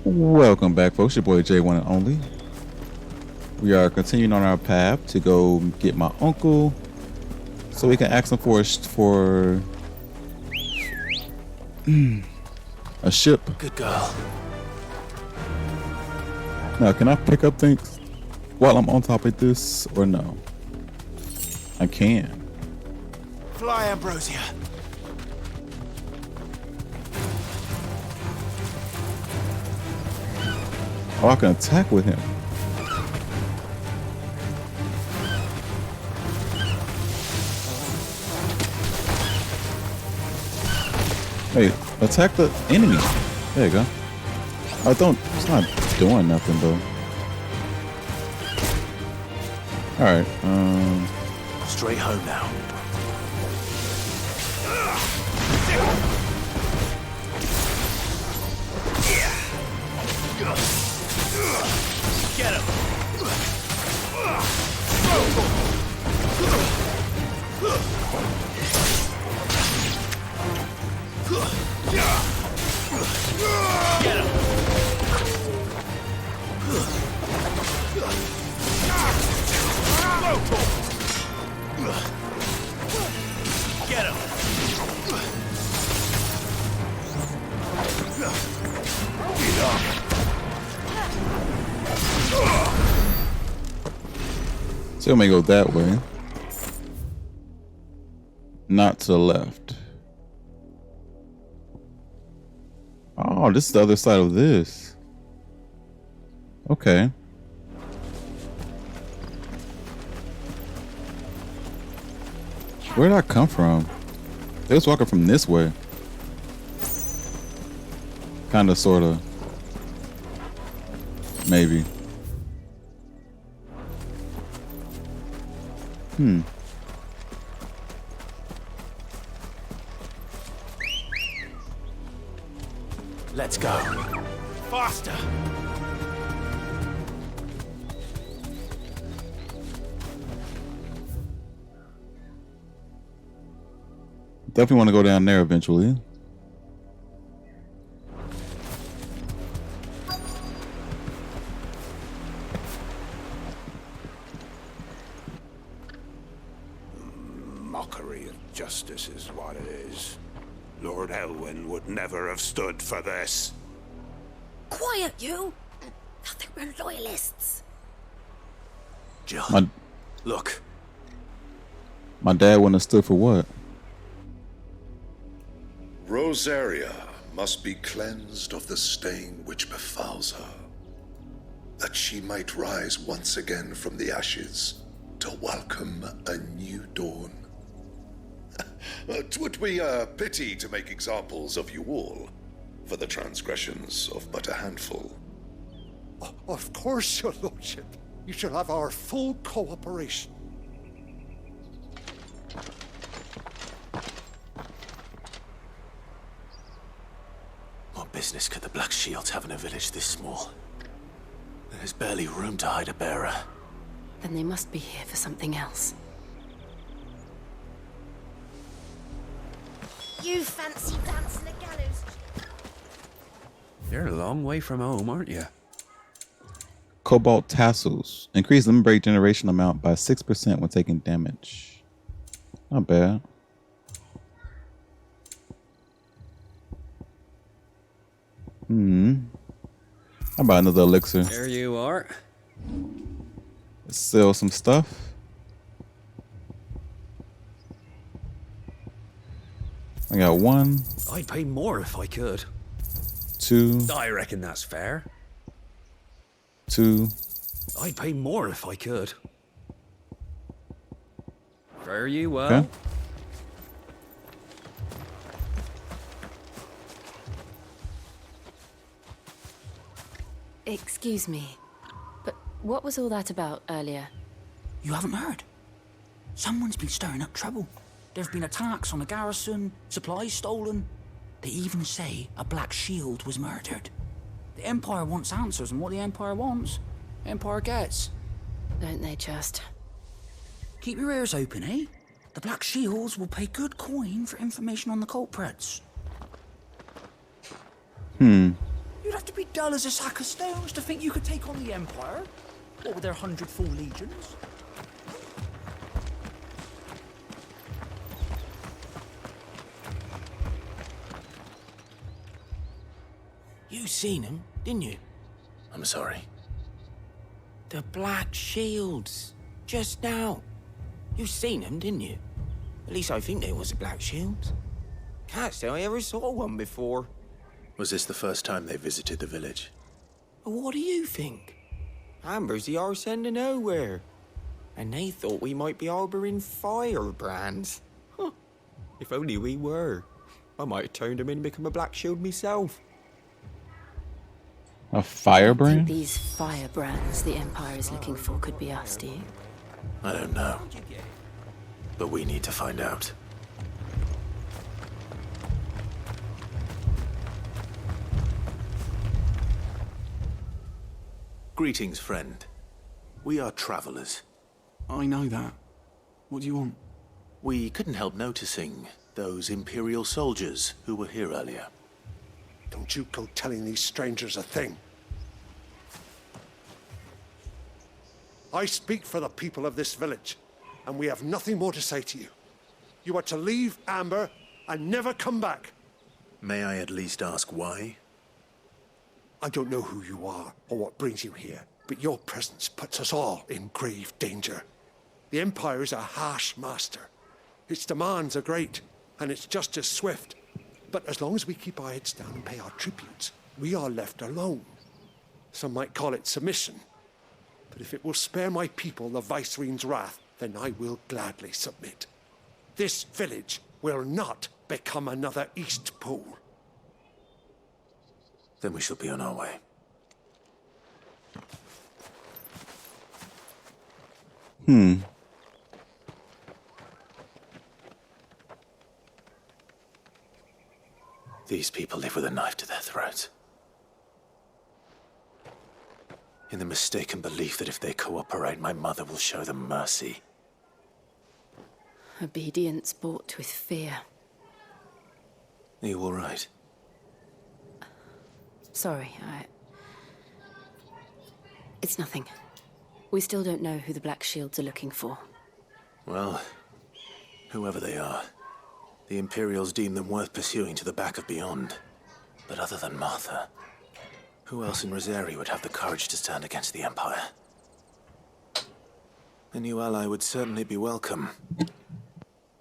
Welcome back, folks. Your boy J1 and only. We are continuing on our path to go get my uncle, so we can ask him for a ship. Good girl. Now, can I pick up things while I'm on top of this, or no? I can. Fly, Ambrosia. Oh, I can attack with him. Hey, attack the enemy. There you go. I don't. It's not doing nothing though. All right. Straight home now. Get him. Get him. Get him. Get up. So may go that way. Not to the left. Oh, this is the other side of this. Okay. Where did I come from? They was walking from this way. Kinda, sorta. Maybe. Let's go. Faster. Definitely want to go down there eventually. Mockery of justice is what it is. Lord Elwyn would never have stood for this. Quiet, you! Thought they were loyalists. Jill, My look. dad wouldn't have stood for what? Rosaria must be cleansed of the stain which befouls her, that she might rise once again from the ashes to welcome a new dawn. 'Twould be a pity to make examples of you all, for the transgressions of but a handful. Of course, your lordship. You shall have our full cooperation. What business could the Black Shields have in a village this small? There's barely room to hide a bearer. Then they must be here for something else. You fancy dancing the gallows? You're a long way from home, aren't you? Cobalt tassels. Increase limb break generation amount by 6% when taking damage. Not bad. How about another elixir? There you are. Let's sell some stuff. I got 1, I'd pay more if I could. 2, I reckon that's fair. 2. I'd pay more if I could. Fare you well. Okay. Excuse me, but what was all that about earlier? You haven't heard? Someone's been stirring up trouble. There have been attacks on the garrison, supplies stolen. They even say a Black Shield was murdered. The Empire wants answers, and what the Empire wants, Empire gets. Don't they just? Keep your ears open, eh? The Black Shields will pay good coin for information on the culprits. You'd have to be dull as a sack of stones to think you could take on the Empire? What with their 100 full legions? You seen him, didn't you? I'm sorry. The Black Shields. Just now. You seen them, didn't you? At least I think they was the Black Shields. Can't say I ever saw one before. Was this the first time they visited the village? But what do you think? Amber's the arse end of nowhere. And they thought we might be harboring firebrands. Huh. If only we were. I might have turned them in and become a Black Shield myself. A I firebrand? think these firebrands the Empire is looking for could be us, do you? I don't know. But we need to find out. Greetings, friend. We are travelers. I know that. What do you want? We couldn't help noticing those Imperial soldiers who were here earlier. Don't you go telling these strangers a thing. I speak for the people of this village, and we have nothing more to say to you. You are to leave Amber and never come back. May I at least ask why? I don't know who you are or what brings you here, but your presence puts us all in grave danger. The Empire is a harsh master. Its demands are great, and its justice swift. But as long as we keep our heads down and pay our tributes, we are left alone. Some might call it submission. But if it will spare my people the Viceroy's wrath, then I will gladly submit. This village will not become another East Pool. Then we shall be on our way. These people live with a knife to their throats. In the mistaken belief that if they cooperate, my mother will show them mercy. Obedience bought with fear. Are you all right? Sorry, It's nothing. We still don't know who the Black Shields are looking for. Well, whoever they are, the Imperials deem them worth pursuing to the back of beyond. But other than Martha, who else in Rosari would have the courage to stand against the Empire? A new ally would certainly be welcome.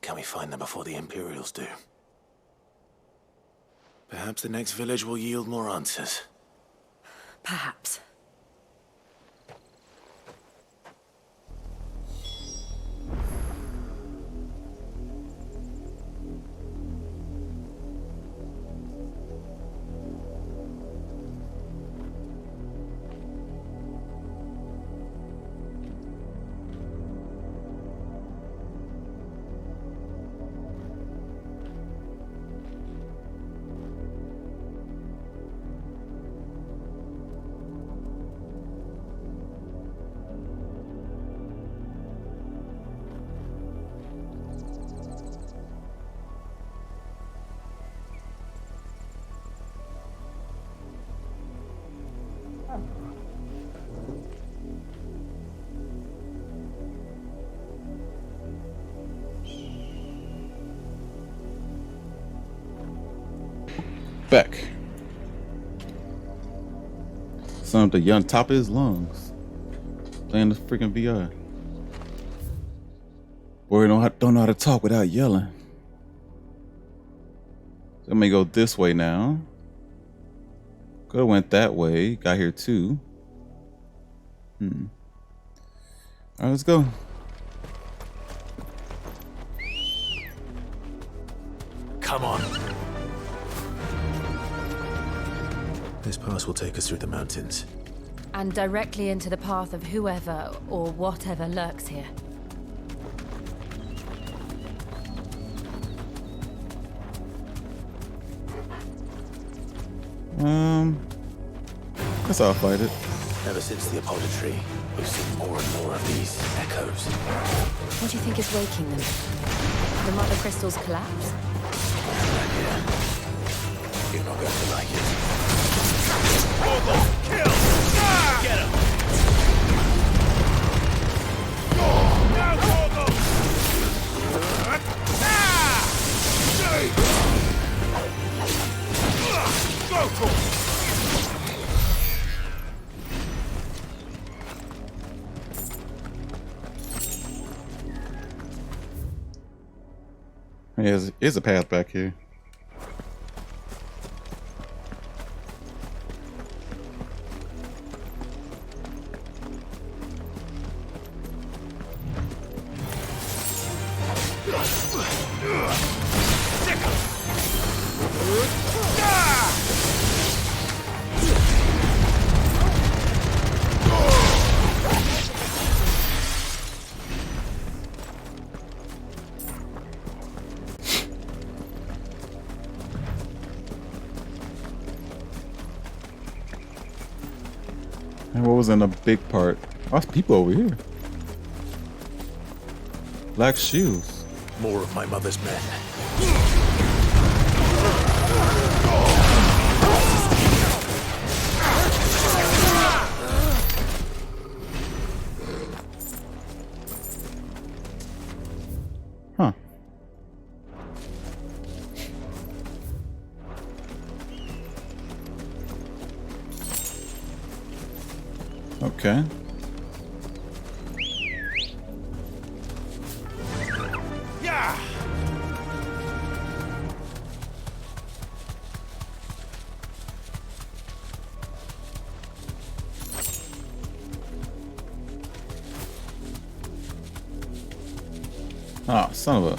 Can we find them before the Imperials do? Perhaps the next village will yield more answers. Perhaps. Back. Son to young top of his lungs. Playing the freaking VR. Boy, don't know how to talk without yelling. So let me go this way now. Could have went that way. Got here too. Alright, let's go. Come on. This pass will take us through the mountains. And directly into the path of whoever or whatever lurks here. Guess I'll fight it. Ever since the apothecary, we've seen more and more of these echoes. What do you think is waking them? The mother crystals collapse? You're not going to like it. There's a path back here. And what was in the big part? Oh, there's people over here. Black shoes. More of my mother's men. Huh. Okay. Yeah! Ah, son of a.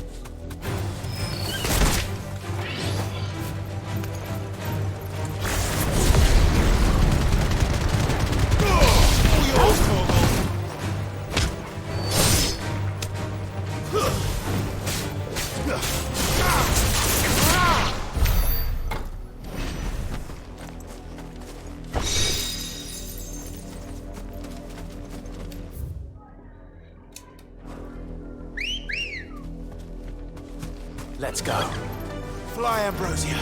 Let's go. Fly, Ambrosia.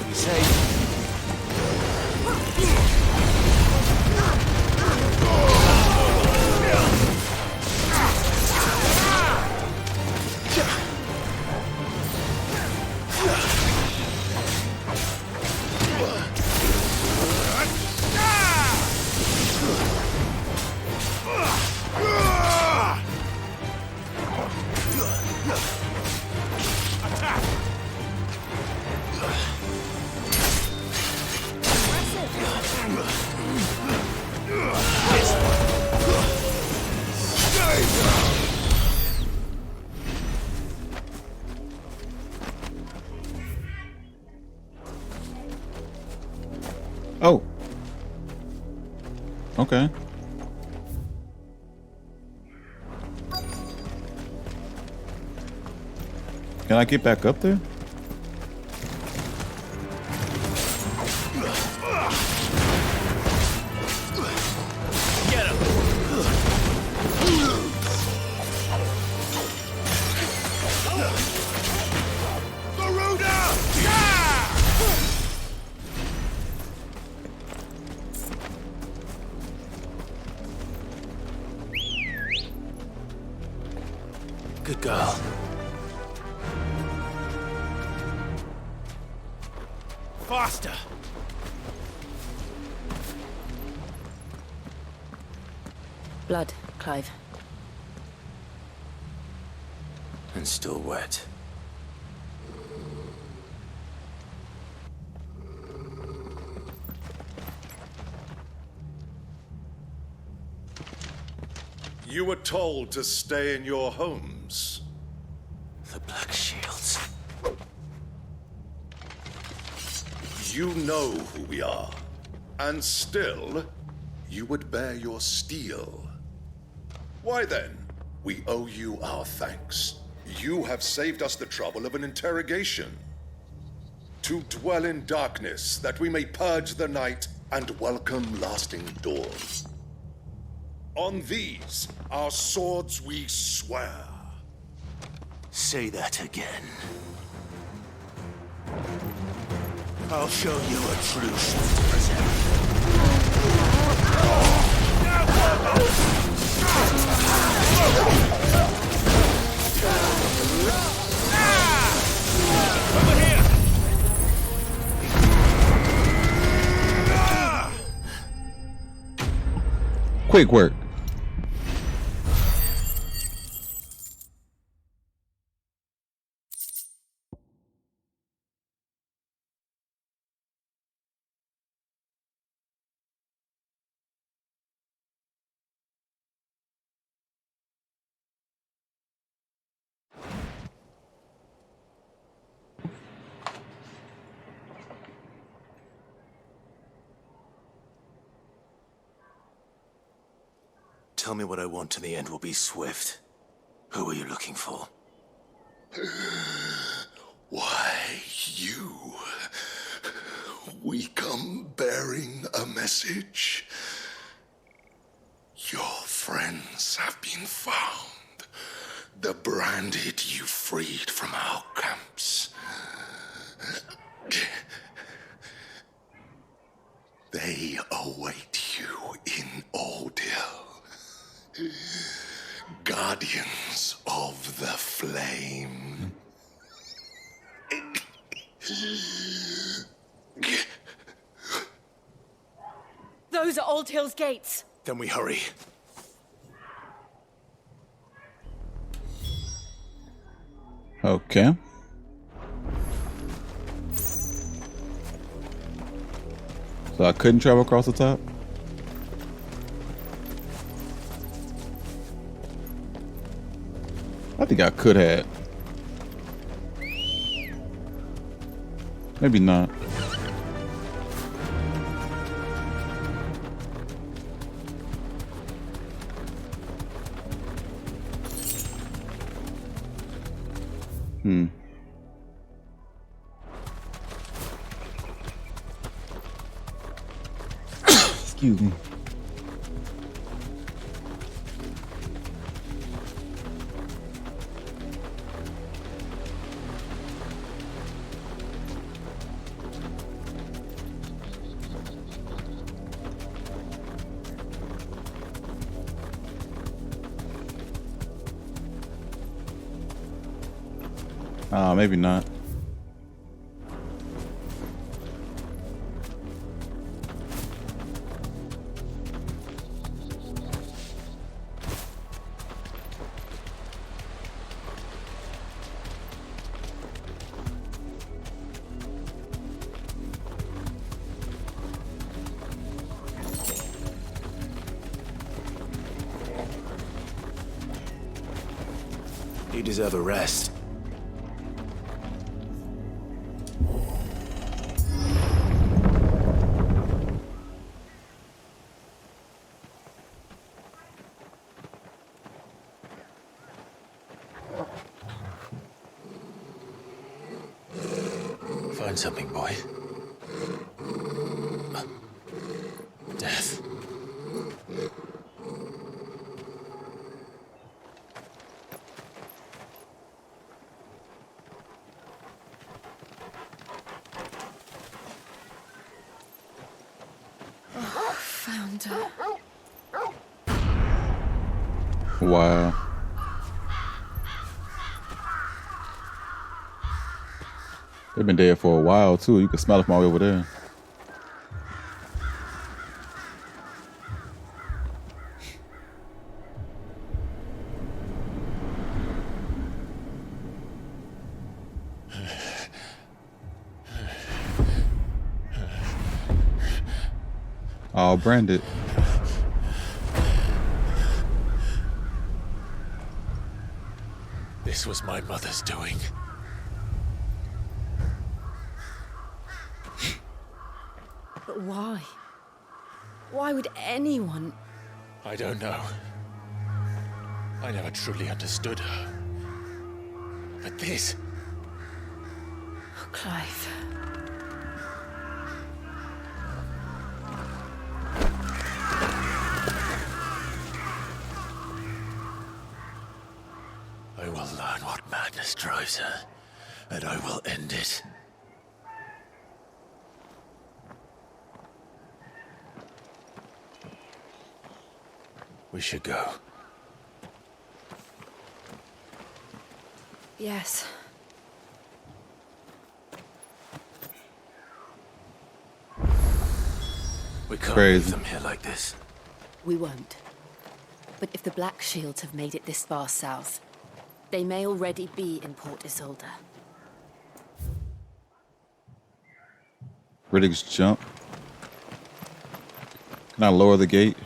You say? Oh. Okay. Can I get back up there? Get him! Good girl. Faster! Blood, Clive. And still wet. You were told to stay in your homes. The Black Shields. You know who we are. And still, you would bear your steel. Why then, we owe you our thanks. You have saved us the trouble of an interrogation. To dwell in darkness, that we may purge the night and welcome lasting dawn. On these, our swords we swear. Say that again. I'll show you a true strength. Quick work. Tell me what I want and the end will be swift. Who are you looking for? Why, you. We come bearing a message. Your friends have been found. The branded you freed from our camps. They await you in Odil. Guardians of the Flame. Those are Old Hill's gates. Then we hurry. Okay. So I couldn't travel across the top? I think I could have. Maybe not. Excuse me. Maybe not. You deserve a rest. Find something, boy. Death. Found her. Wow. They've been dead for a while too. You can smell it from all the way over there. All branded. This was my mother's doing. But why? Why would anyone? I don't know. I never truly understood her. But this... Oh, Clive. I will learn what madness drives her, and I will end it. We should go. Yes. We can't Crazy. leave them here like this. We won't. But if the Black Shields have made it this far south, they may already be in Port Isolde. Riddick's jump. Can I lower the gate?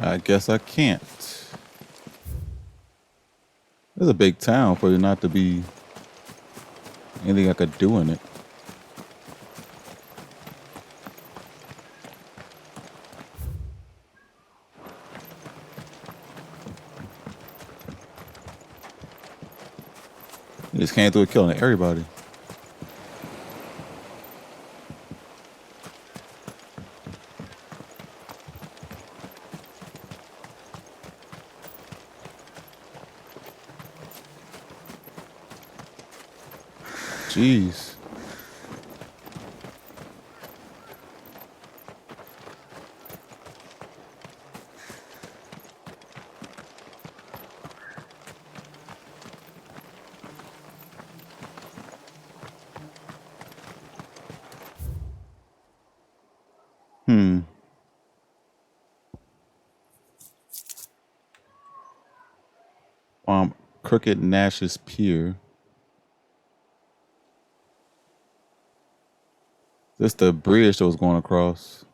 I guess I can't. It's a big town for there not to be anything I could do in it. You just came through it killing everybody. Jeez. Crooked Nash's Pier. This the bridge that was going across.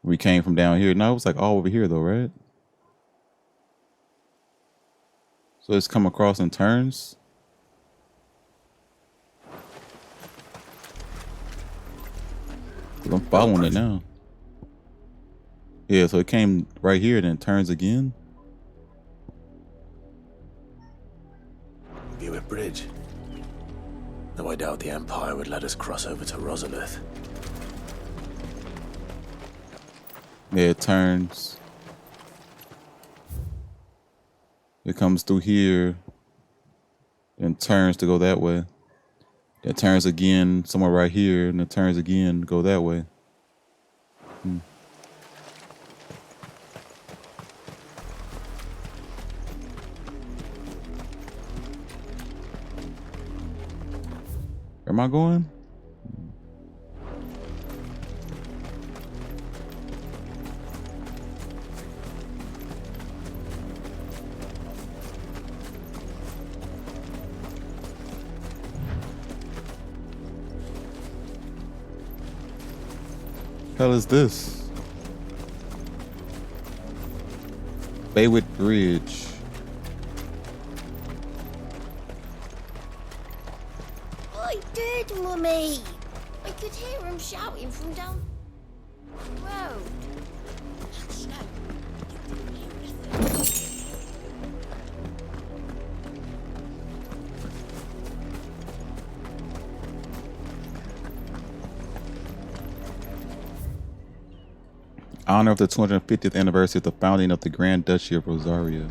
We came from down here. No, it was like all over here though, right? So it's come across and turns. I'm following it now. Yeah, so it came right here and then turns again. View a bridge. Though I doubt the Empire would let us cross over to Rosalith. Yeah, it turns. It comes through here and turns to go that way. It turns again somewhere right here and it turns again to go that way. Where am I going? Hell is this? Baywood Bridge. I did, Mummy. I could hear him shouting from down the road. No, you didn't hear anything. Honor of the 250th anniversary of the founding of the Grand Duchy of Rosaria.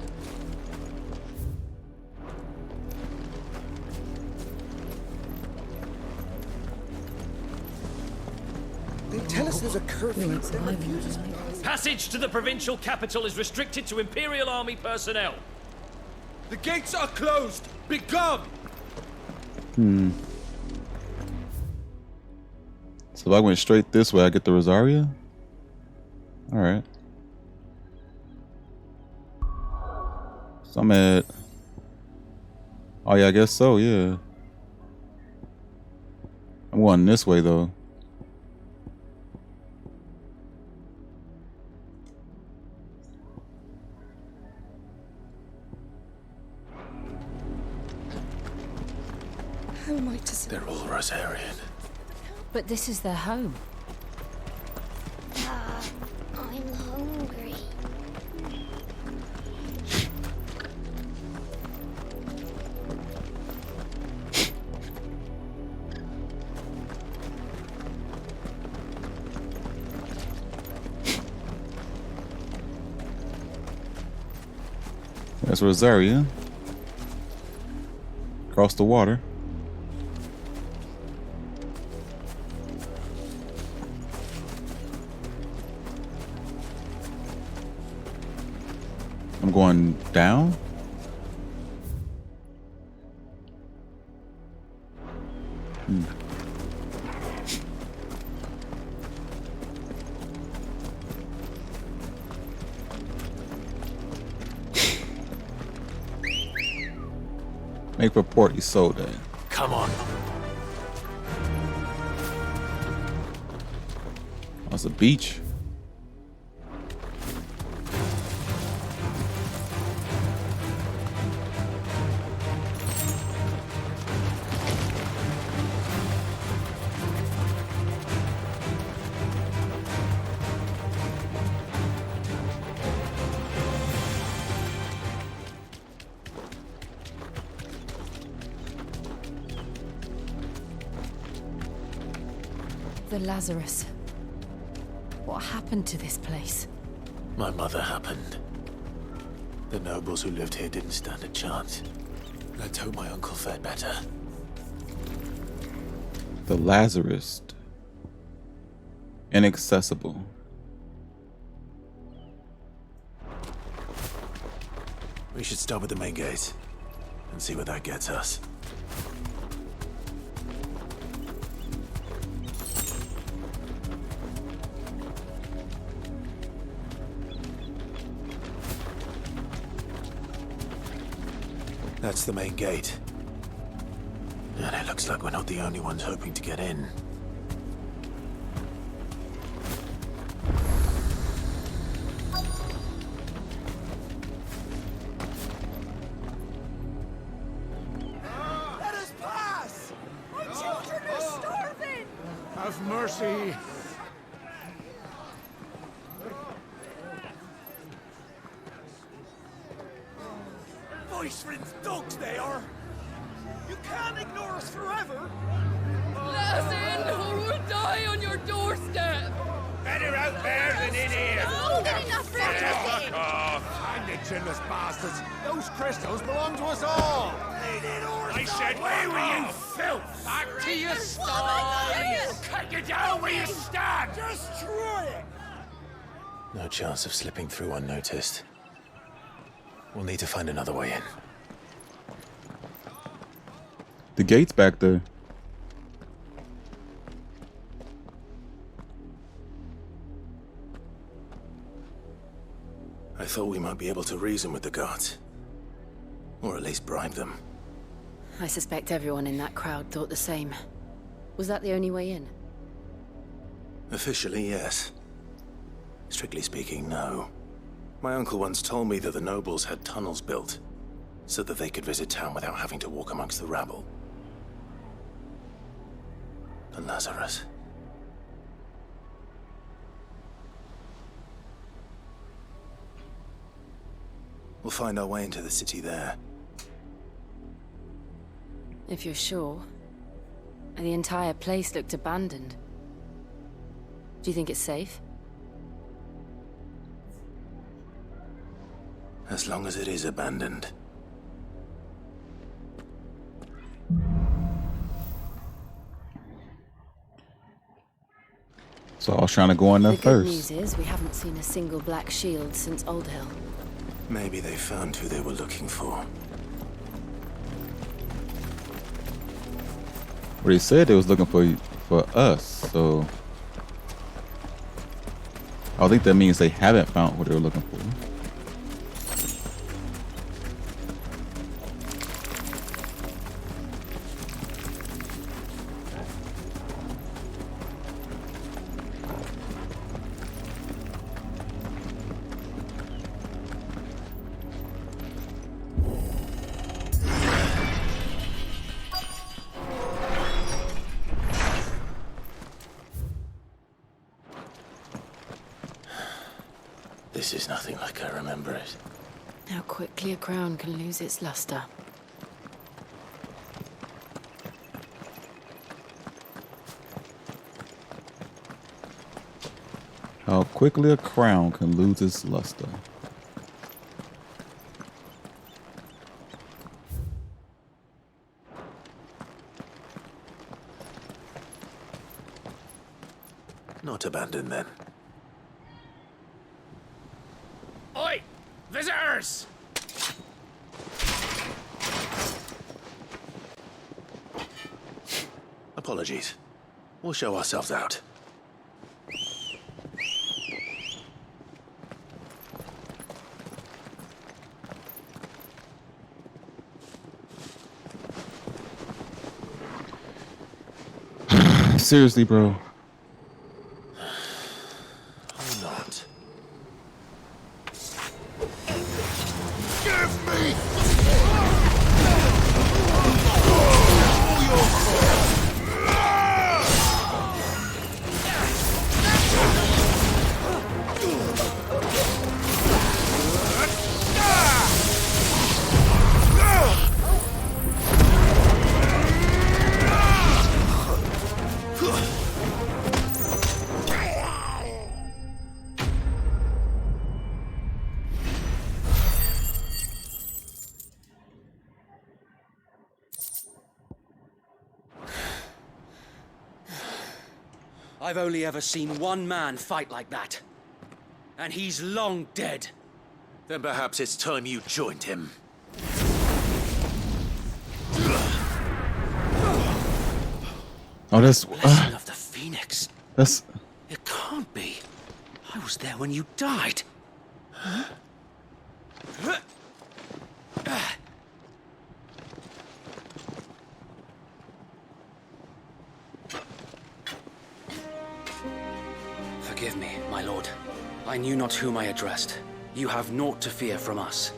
They tell us there's a curfew. Passage to the provincial capital is restricted to Imperial Army personnel. The gates are closed. Begone! So if I went straight this way, I get the Rosaria? Alright. So I'm at... Oh yeah, I guess so, yeah. I'm going this way though. How am I to say? They're all Rosarian. But this is their home. That's Rosaria. Across the water. I'm going down. Make report you sold that. Come on. That's a beach. The Lazarus. What happened to this place? My mother happened. The nobles who lived here didn't stand a chance. Let's hope my uncle fared better. The Lazarus. Inaccessible. We should start with the main gate and see where that gets us. That's the main gate. And it looks like we're not the only ones hoping to get in. Let us pass! My children are starving! Have mercy! Voice-ridden dogs they are! You can't ignore us forever! Let us in, or we'll die on your doorstep! Better out there than in here. Oh, get enough for everything! Find the chinless bastards! Those crystals belong to us all! I said, where were you, filth? Back to your What stall! am I doing? Cut you down where you stand! Just try it! No chance of slipping through unnoticed. We'll need to find another way in. The gate's back there. I thought we might be able to reason with the guards. Or at least bribe them. I suspect everyone in that crowd thought the same. Was that the only way in? Officially, yes. Strictly speaking, no. My uncle once told me that the nobles had tunnels built, so that they could visit town without having to walk amongst the rabble. The Lazarus. We'll find our way into the city there. If you're sure. The entire place looked abandoned. Do you think it's safe? As long as it is abandoned. So I was trying to go in there The good first. news is we haven't seen a single black shield since Old Hill. Maybe they found who they were looking for. Well, they said they was looking for us, so I think that means they haven't found what they were looking for. This is nothing like I remember it. How quickly a crown can lose its luster. How quickly a crown can lose its luster. not abandoned then. Oi! Visitors! Apologies. We'll show ourselves out. Seriously, bro. Or not. Give me! I've only ever seen one man fight like that. And he's long dead. Then perhaps it's time you joined him. Oh, that's Blessing of the Phoenix. that's It can't be. I was there when you died. Forgive me, my lord. I knew not whom I addressed. You have naught to fear from us.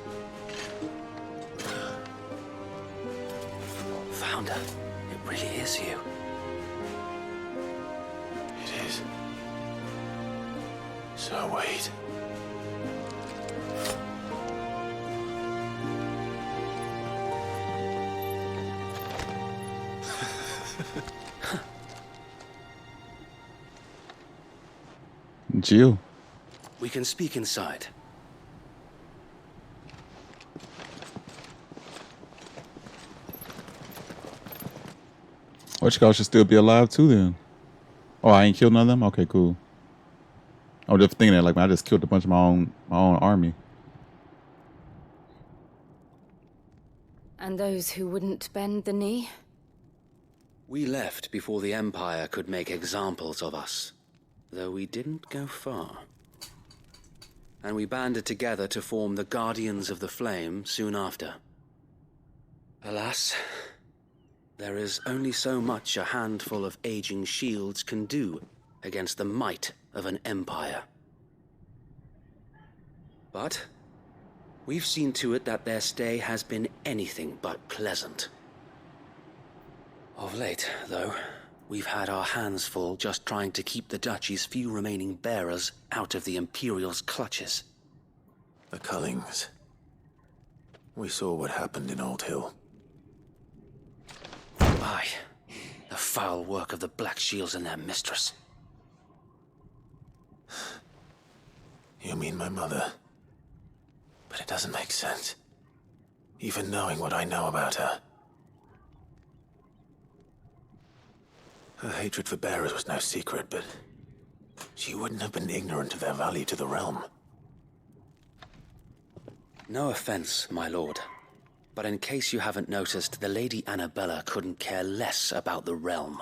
Founder, it really is you. It is. So wait. Jill. We can speak inside. What you call should still be alive too then? Oh, I ain't killed none of them? Okay, cool. I was just thinking that like man, I just killed a bunch of my own army. And those who wouldn't bend the knee? We left before the Empire could make examples of us, though we didn't go far. And we banded together to form the Guardians of the Flame soon after. Alas, there is only so much a handful of aging shields can do against the might of an empire. But we've seen to it that their stay has been anything but pleasant. Of late, though, we've had our hands full just trying to keep the Duchy's few remaining bearers out of the Imperial's clutches. The Cullings. We saw what happened in Old Hill. Aye, the foul work of the Black Shields and their mistress. You mean my mother? But it doesn't make sense. Even knowing what I know about her. Her hatred for bearers was no secret, but she wouldn't have been ignorant of their value to the realm. No offense, my lord, but in case you haven't noticed, the Lady Annabella couldn't care less about the realm.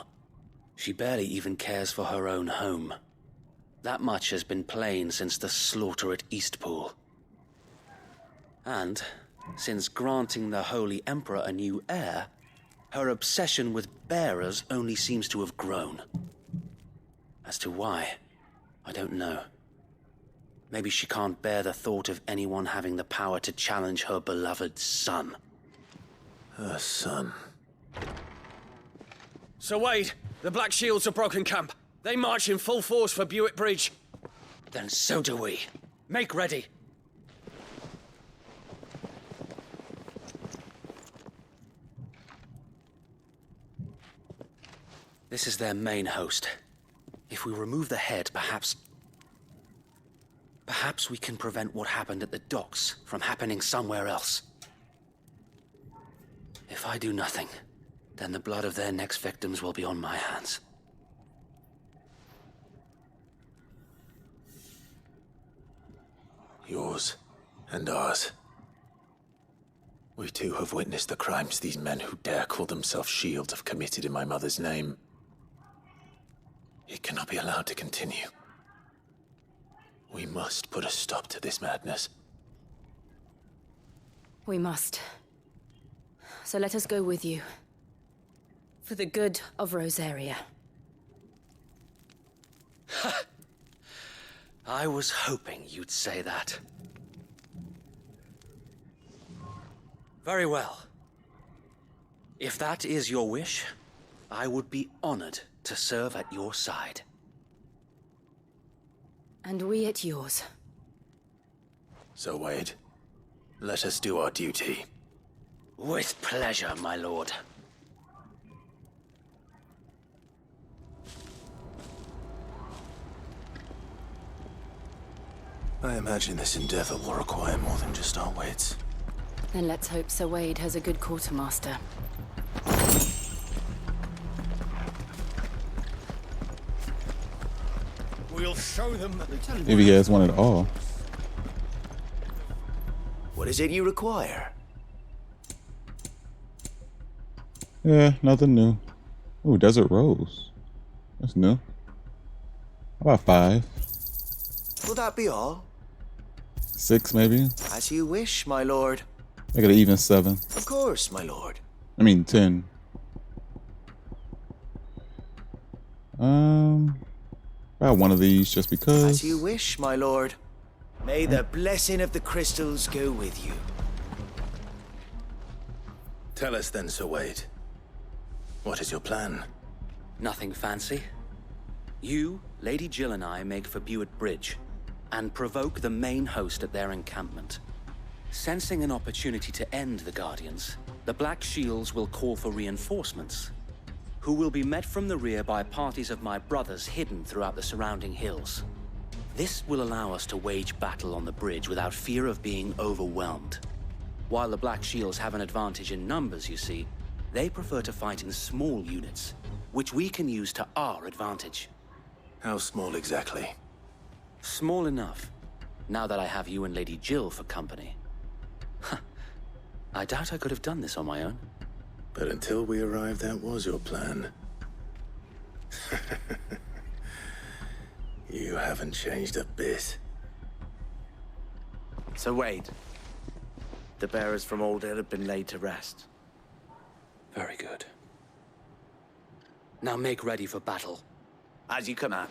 She barely even cares for her own home. That much has been plain since the slaughter at Eastpool. And, since granting the Holy Emperor a new heir, her obsession with bearers only seems to have grown. As to why, I don't know. Maybe she can't bear the thought of anyone having the power to challenge her beloved son. Her son. Sir Wade, the Black Shields have broken camp. They march in full force for Buick Bridge. Then so do we. Make ready. This is their main host. If we remove the head, perhaps we can prevent what happened at the docks from happening somewhere else. If I do nothing, then the blood of their next victims will be on my hands. Yours and ours. We too have witnessed the crimes these men who dare call themselves shields have committed in my mother's name. It cannot be allowed to continue. We must put a stop to this madness. We must. So let us go with you. For the good of Rosaria. I was hoping you'd say that. Very well. If that is your wish, I would be honored to serve at your side. And we at yours. So, Wade, let us do our duty. With pleasure, my lord. I imagine this endeavor will require more than just our wits. Then let's hope Sir Wade has a good quartermaster. We'll show them. If he has one at all. What is it you require? Yeah, nothing new. Ooh, Desert Rose. That's new. How about 5? Will that be all? 6 maybe? As you wish, my lord. Make it an even 7. Of course, my lord. I mean 10. About one of these just because. As you wish, my lord. May the blessing of the crystals go with you. Tell us then, Sir Wade. What is your plan? Nothing fancy. You, Lady Jill and I make for Buett Bridge and provoke the main host at their encampment. Sensing an opportunity to end the Guardians, the Black Shields will call for reinforcements, who will be met from the rear by parties of my brothers hidden throughout the surrounding hills. This will allow us to wage battle on the bridge without fear of being overwhelmed. While the Black Shields have an advantage in numbers, you see, they prefer to fight in small units, which we can use to our advantage. How small exactly? Small enough, now that I have you and Lady Jill for company. I doubt I could have done this on my own. But until we arrived, that was your plan. You haven't changed a bit. So Wade, the bearers from Old Hill have been laid to rest. Very good. Now make ready for battle. As you command.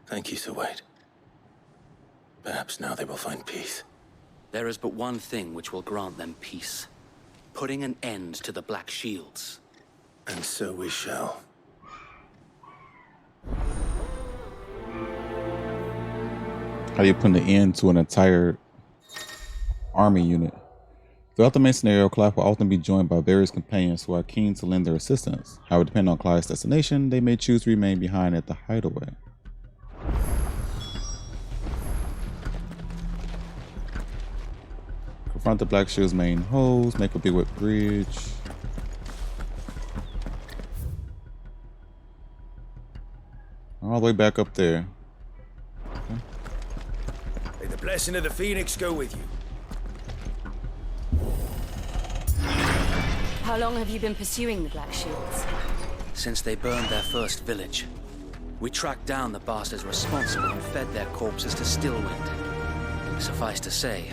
Thank you, Sir Wade. Perhaps now they will find peace. There is but one thing which will grant them peace. Putting an end to the Black Shields. And so we shall. How do you put an end to an entire army unit? Throughout the main scenario, Clive will often be joined by various companions who are keen to lend their assistance. However, depending on Clive's destination, they may choose to remain behind at the hideaway. Confront the Black Shield's main host, make a Buett Bridge. All the way back up there. Okay. May the blessing of the Phoenix go with you. How long have you been pursuing the Black Shields? Since they burned their first village. We tracked down the bastards responsible and fed their corpses to Stillwind. Suffice to say,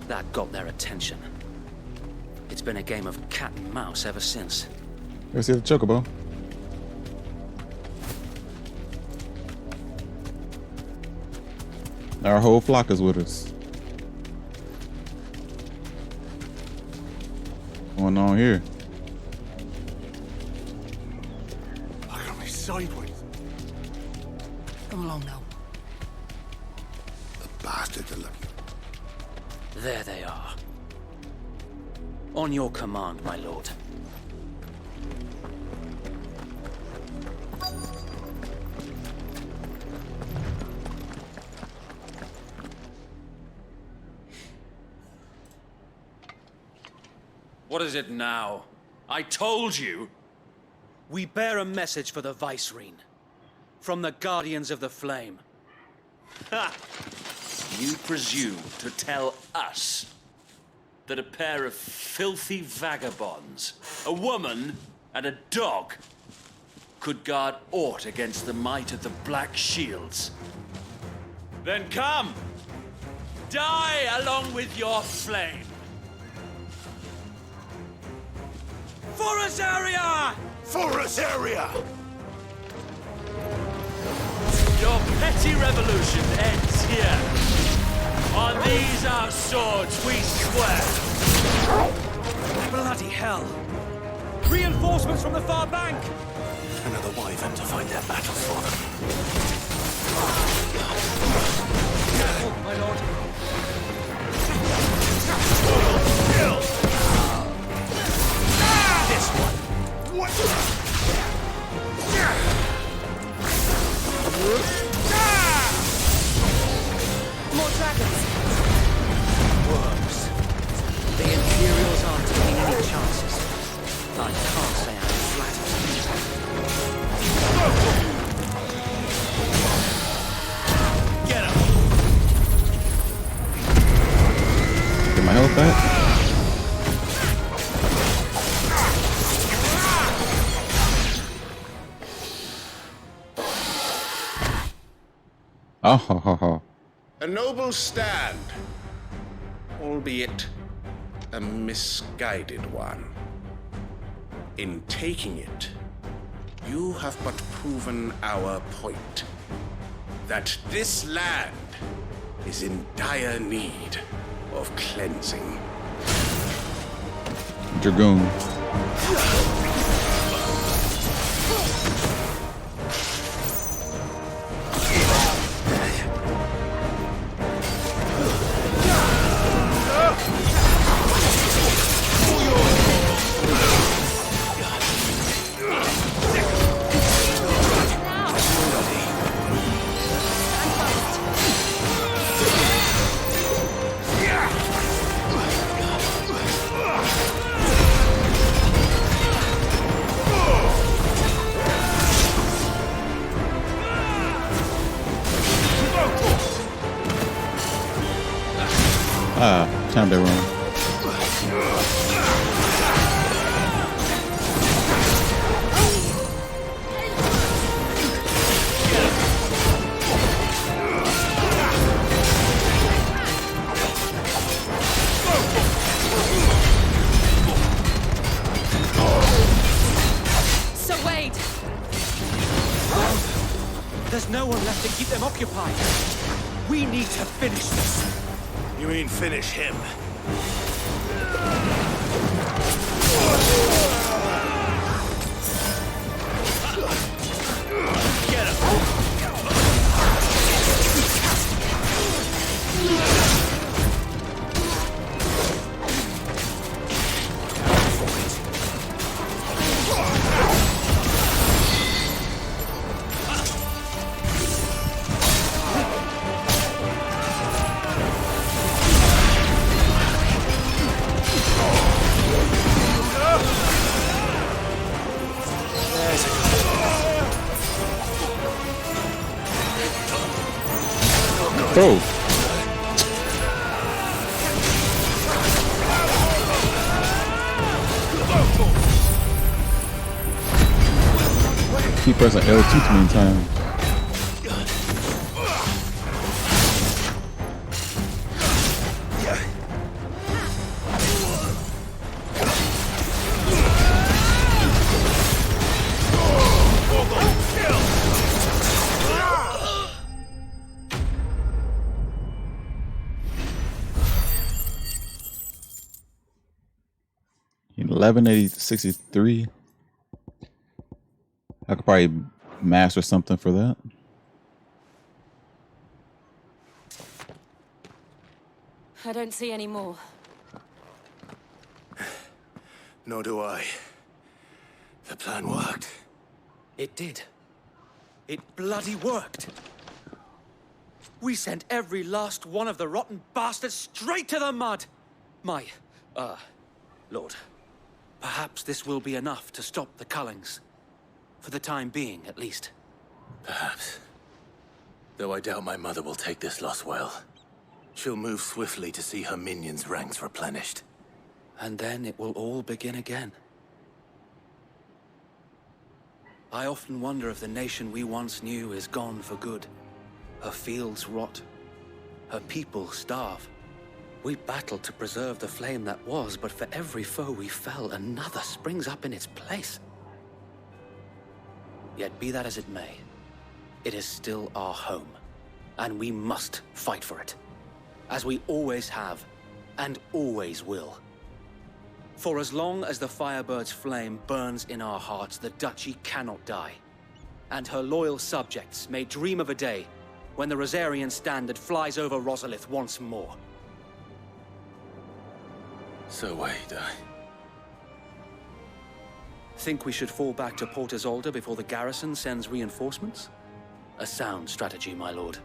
that got their attention. It's been a game of cat and mouse ever since. Let's see the chocobo. Our whole flock is with us. What's going on here? Look at me sideways. Come along now. The bastards are lucky. There they are. On your command, my lord. What is it now? I told you! We bear a message for the Vicereine. From the Guardians of the Flame. Ha! You presume to tell us that a pair of filthy vagabonds, a woman and a dog, could guard aught against the might of the Black Shields? Then come! Die along with your flame! For Azaria! For Azaria! Your petty revolution ends here. On these our swords we swear. Bloody hell! Reinforcements from the far bank! Another wyvern to find their battle for them. Careful, my lord. This one. What? More dragons! Worms. The Imperials aren't taking any chances. I can't say I'm flattered. Get him! Get my health back. Oh, ho, ho, ho. A noble stand, albeit a misguided one. In taking it, you have but proven our point. That this land is in dire need of cleansing. Dragoon. Ah, time to run. Sir Wade! There's no one left to keep them occupied. We need to finish this. You mean finish him? Get him! Oh. Keep pressing L2 too many times. In 1180-63. I could probably master something for that. I don't see any more. Nor do I. The plan worked. It did. It bloody worked. We sent every last one of the rotten bastards straight to the mud. Lord, perhaps this will be enough to stop the Cullings. For the time being, at least. Perhaps. Though I doubt my mother will take this loss well. She'll move swiftly to see her minions' ranks replenished. And then it will all begin again. I often wonder if the nation we once knew is gone for good. Her fields rot. Her people starve. We battled to preserve the flame that was, but for every foe we fell, another springs up in its place. Yet be that as it may, it is still our home, and we must fight for it, as we always have, and always will. For as long as the Firebird's flame burns in our hearts, the Duchy cannot die, and her loyal subjects may dream of a day when the Rosarian standard flies over Rosalith once more. So wait, Think we should fall back to Port Isolde before the garrison sends reinforcements? A sound strategy, my lord.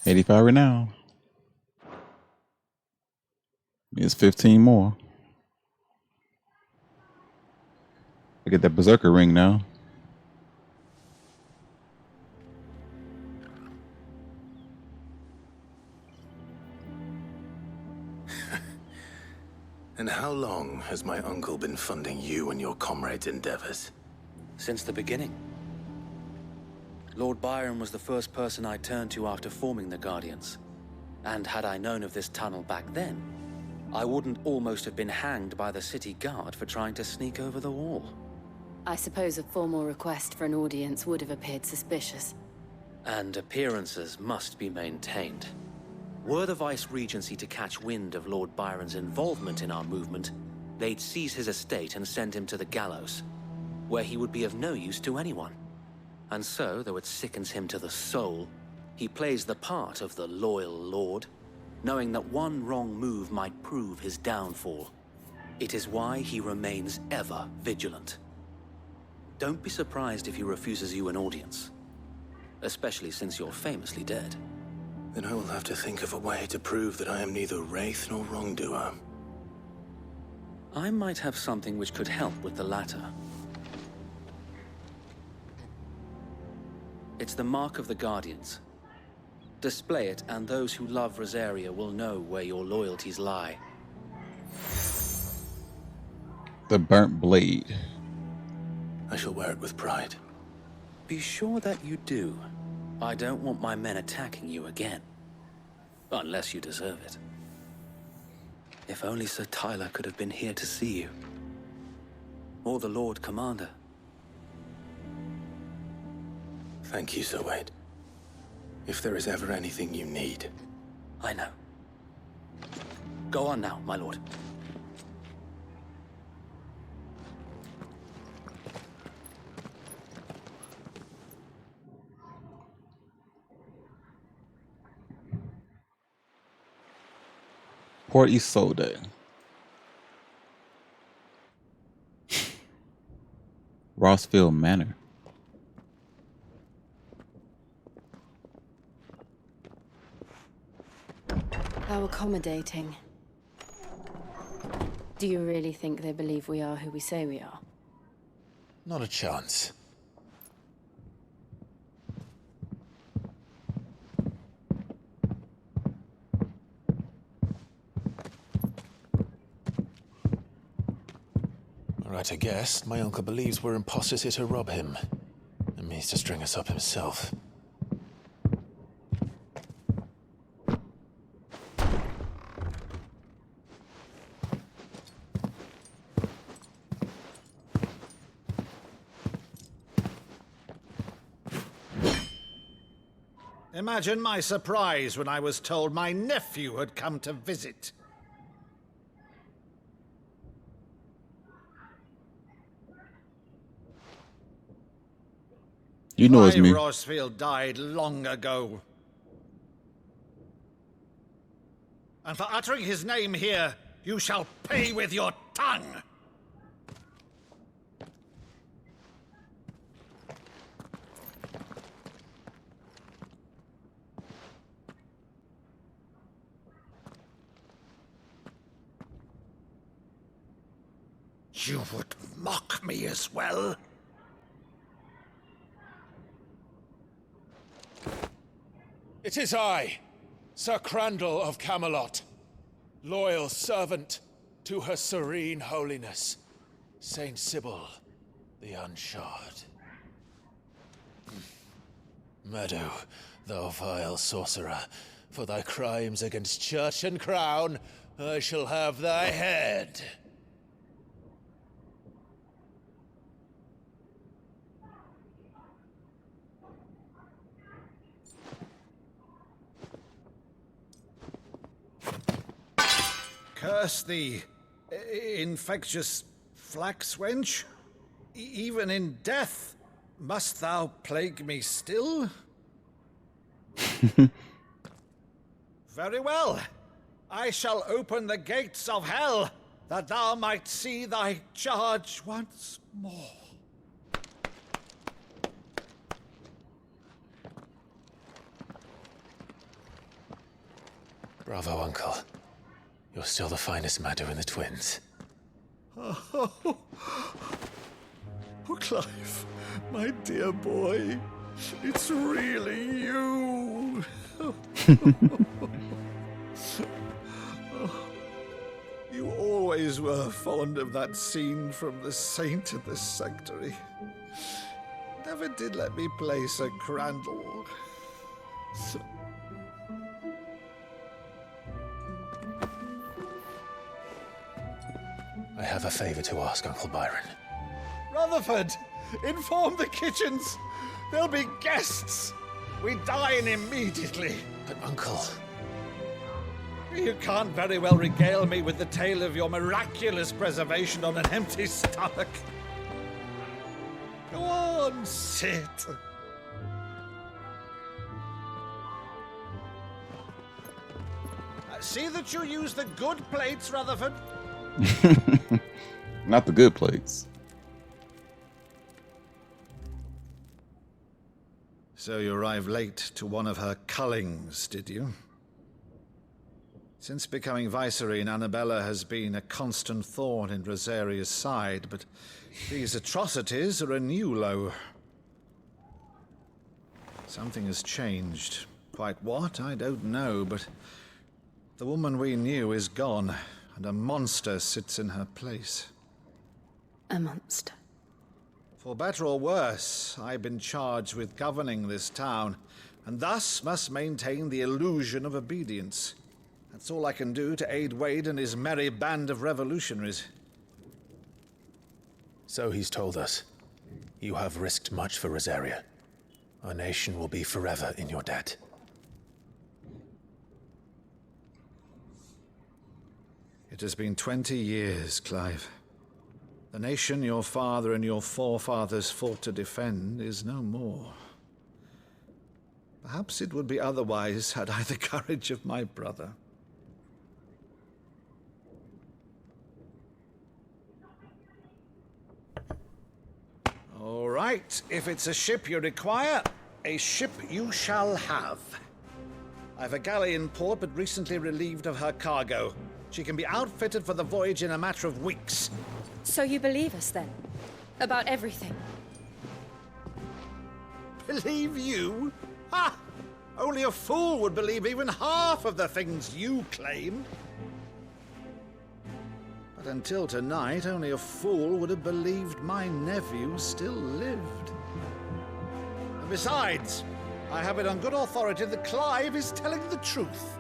$85 right now. It's 15 more. I get that Berserker ring now. And how long has my uncle been funding you and your comrades' endeavors? Since the beginning. Lord Byron was the first person I turned to after forming the Guardians. And had I known of this tunnel back then, I wouldn't almost have been hanged by the city guard for trying to sneak over the wall. I suppose a formal request for an audience would have appeared suspicious. And appearances must be maintained. Were the Vice-Regency to catch wind of Lord Byron's involvement in our movement, they'd seize his estate and send him to the gallows, where he would be of no use to anyone. And so, though it sickens him to the soul, he plays the part of the loyal lord, knowing that one wrong move might prove his downfall. It is why he remains ever vigilant. Don't be surprised if he refuses you an audience, especially since you're famously dead. Then I will have to think of a way to prove that I am neither wraith nor wrongdoer. I might have something which could help with the latter. It's the mark of the Guardians. Display it, and those who love Rosaria will know where your loyalties lie. The burnt blade. I shall wear it with pride. Be sure that you do. I don't want my men attacking you again. Unless you deserve it. If only Sir Tyler could have been here to see you. Or the Lord Commander. Thank you, Sir Wade. If there is ever anything you need. I know. Go on now, my lord. Port Isolde. Rossfield Manor. How accommodating. Do you really think they believe we are who we say we are? Not a chance. Right, I guess. My uncle believes we're imposters here to rob him. And means to string us up himself. Imagine my surprise when I was told my nephew had come to visit. You know it's me. Rossfield died long ago. And for uttering his name here, you shall pay with your tongue! You would mock me as well? It is I, Sir Crandall of Camelot, loyal servant to her serene holiness, Saint Sybil the Unshod. Meadow, thou vile sorcerer, for thy crimes against church and crown, I shall have thy head. Curse thee, infectious flax wench. Even in death, must thou plague me still? Very well. I shall open the gates of hell, that thou might see thy charge once more. Bravo, Uncle. You're still the finest Meadow in the twins. Oh, Clive, my dear boy, it's really you. You always were fond of that scene from The Saint and the Sanctuary. Never did let me play Sir Crandall. I have a favor to ask, Uncle Byron. Rutherford, inform the kitchens. There'll be guests. We dine immediately. But, Uncle... You can't very well regale me with the tale of your miraculous preservation on an empty stomach. Go on, sit. See that you use the good plates, Rutherford. Not the good plates. So you arrived late to one of her cullings, did you? Since becoming Vicereine, Annabella has been a constant thorn in Rosaria's side, but these atrocities are a new low. Something has changed. Quite what, I don't know, but the woman we knew is gone, and a monster sits in her place. A monster? For better or worse, I've been charged with governing this town, and thus must maintain the illusion of obedience. That's all I can do to aid Wade and his merry band of revolutionaries. So he's told us. You have risked much for Rosaria. Our nation will be forever in your debt. It has been 20 years, Clive. The nation your father and your forefathers fought to defend is no more. Perhaps it would be otherwise had I the courage of my brother. All right, if it's a ship you require, a ship you shall have. I've a galley in port, but recently relieved of her cargo. She can be outfitted for the voyage in a matter of weeks. So you believe us, then? About everything? Believe you? Ha! Only a fool would believe even half of the things you claim. But until tonight, only a fool would have believed my nephew still lived. And besides, I have it on good authority that Clive is telling the truth.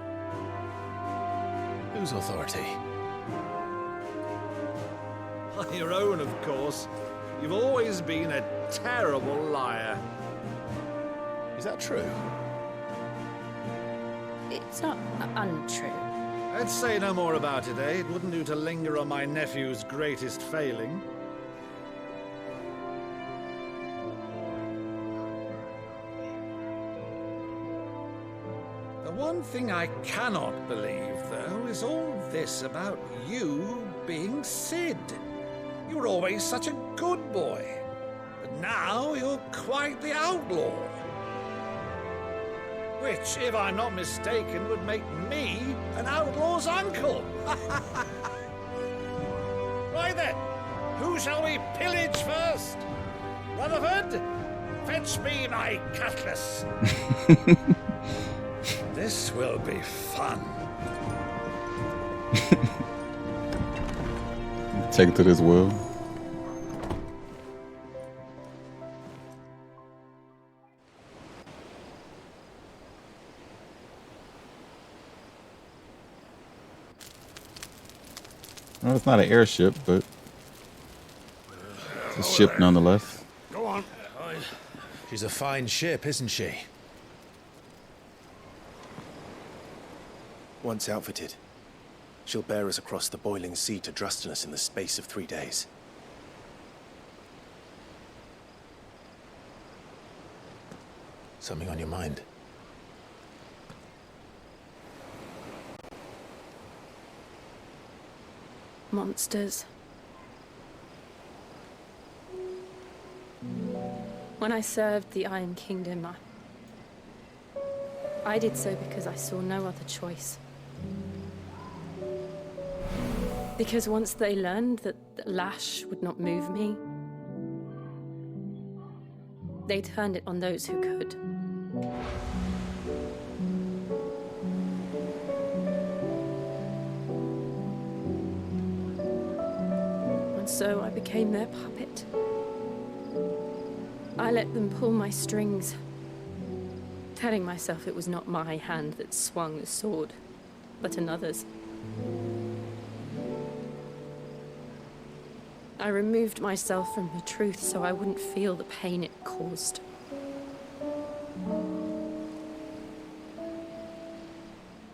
Whose authority? On your own, of course. You've always been a terrible liar. Is that true? It's not untrue. Let's say no more about it, eh? It wouldn't do to linger on my nephew's greatest failing. The one thing I cannot believe, though, is all this about you being Sid. You were always such a good boy, but now you're quite the outlaw. Which, if I'm not mistaken, would make me an outlaw's uncle. Right then, Who shall we pillage first? Rutherford, fetch me my cutlass. This will be fun. Take it to this well. Well, it's not an airship, but it's a ship nonetheless. Go on. She's a fine ship, isn't she? Once outfitted, she'll bear us across the boiling sea to Drustinus in the space of 3 days. Something on your mind? Monsters. When I served the Iron Kingdom, I did so because I saw no other choice. Because once they learned that the lash would not move me, they turned it on those who could. And so I became their puppet. I let them pull my strings, telling myself it was not my hand that swung the sword, but another's. I removed myself from the truth so I wouldn't feel the pain it caused.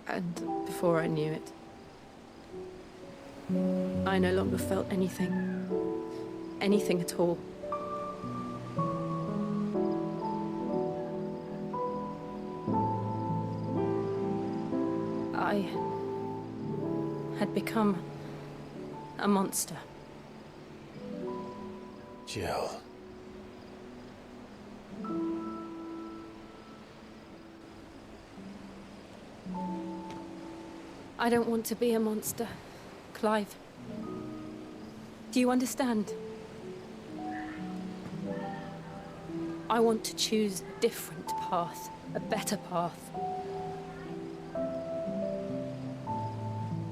And before I knew it, I no longer felt anything. Anything at all. I had become a monster. Jill. I don't want to be a monster, Clive. Do you understand? I want to choose a different path, a better path.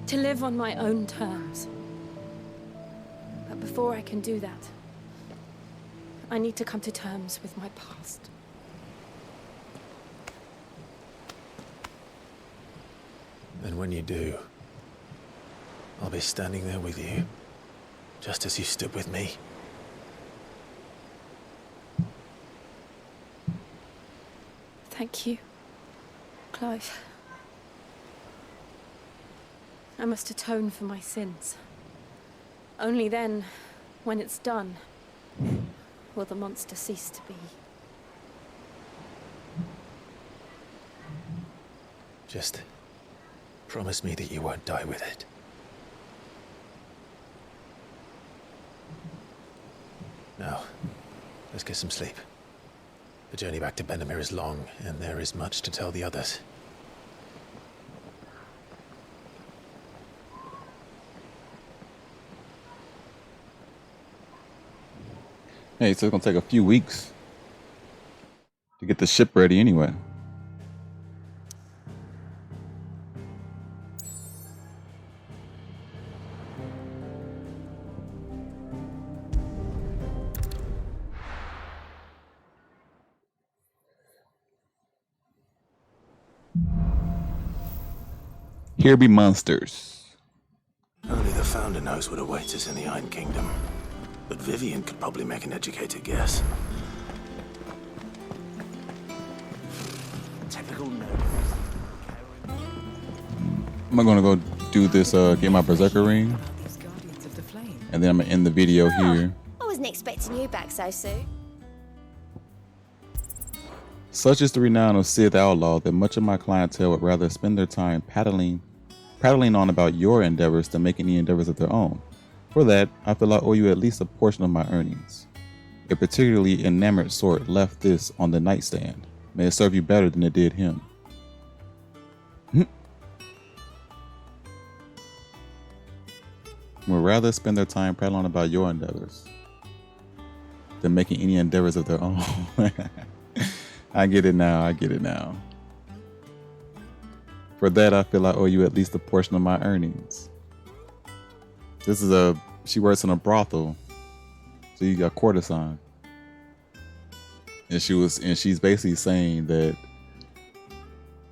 To live on my own terms. But before I can do that, I need to come to terms with my past. And when you do, I'll be standing there with you, just as you stood with me. Thank you, Clive. I must atone for my sins. Only then, when it's done, will the monster cease to be. Just promise me that you won't die with it. Now, let's get some sleep. The journey back to Benamir is long, and there is much to tell the others. Hey, so it's gonna take a few weeks to get the ship ready anyway. Here be monsters. Only the Founder knows what awaits us in the Iron Kingdom. But Vivian could probably make an educated guess. Technical note. I'm gonna go do this, get my Berserker ring. And then I'm gonna end the video here. I wasn't expecting you back so soon. Such is the renown of Sith Outlaw that much of my clientele would rather spend their time prattling on about your endeavors than making the endeavors of their own. For that, I feel I owe you at least a portion of my earnings. A particularly enamored sort left this on the nightstand. May it serve you better than it did him. would rather spend their time prattling about your endeavors than making any endeavors of their own. I get it now. I get it now. For that, I feel I owe you at least a portion of my earnings. She works in a brothel. So you got courtesan. And she's basically saying that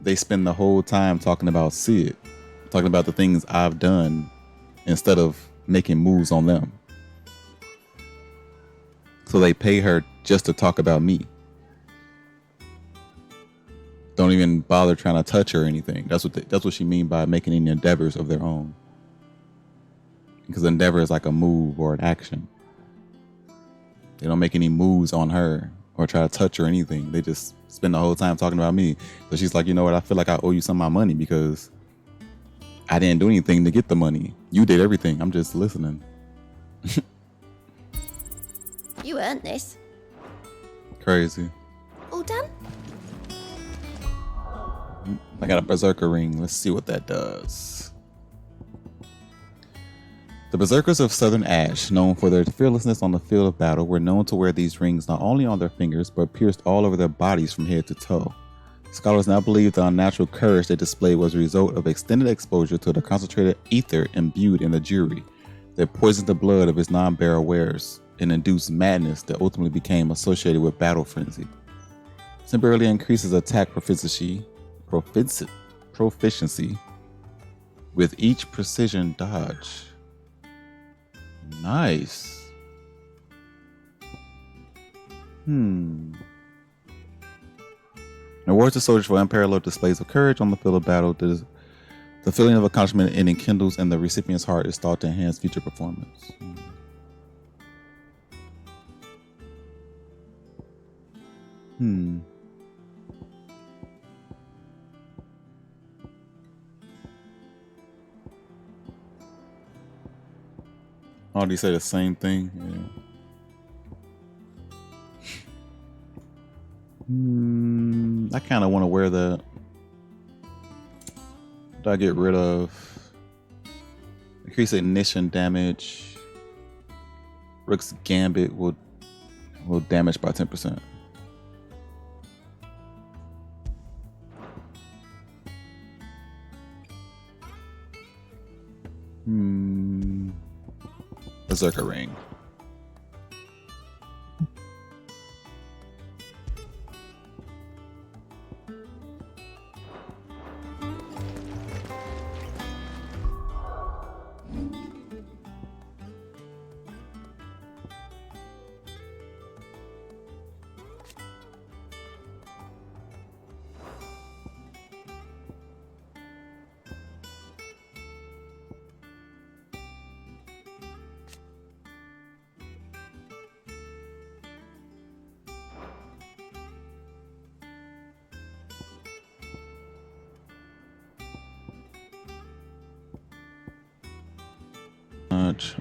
they spend the whole time talking about Sid, talking about the things I've done instead of making moves on them. So they pay her just to talk about me. Don't even bother trying to touch her or anything. That's what she mean by making any endeavors of their own. Because endeavor is like a move or an action. They don't make any moves on her or try to touch her or anything. They just spend the whole time talking about me. So she's like, you know what? I feel like I owe you some of my money because I didn't do anything to get the money. You did everything. I'm just listening. You earned this. Crazy. All done? I got a berserker ring. Let's see what that does. The berserkers of Southern Ash, known for their fearlessness on the field of battle, were known to wear these rings not only on their fingers, but pierced all over their bodies from head to toe. Scholars now believe the unnatural courage they displayed was a result of extended exposure to the concentrated ether imbued in the jury that poisoned the blood of its non-bearer wearers and induced madness that ultimately became associated with battle frenzy. Temporarily increases attack proficiency with each precision dodge. Nice. Awards to soldiers for unparalleled displays of courage on the field of battle. The feeling of accomplishment it enkindles in the recipient's heart is thought to enhance future performance. Oh, do you say the same thing? Yeah. I kind of want to wear that. What do I get rid of? Increase ignition damage. Rook's Gambit will damage by 10%. Berserker ring.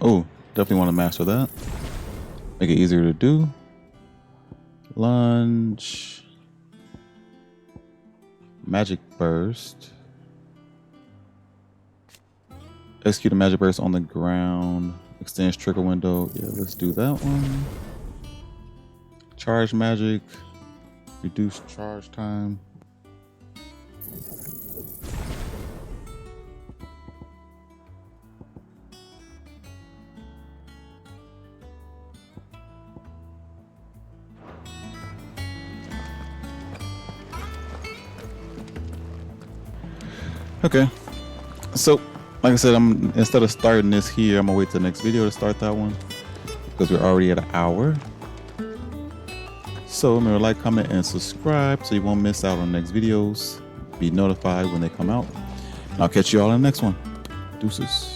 Oh, definitely want to master that. Make it easier to do. Lunge. Magic Burst. Execute a Magic Burst on the ground. Extends trigger window. Yeah, let's do that one. Charge Magic. Reduce charge time. Okay, so like I said, instead of starting this here, I'm gonna wait till the next video to start that one because we're already at an hour. So remember, like, comment, and subscribe so you won't miss out on the next videos. Be notified when they come out. And I'll catch you all in the next one. Deuces.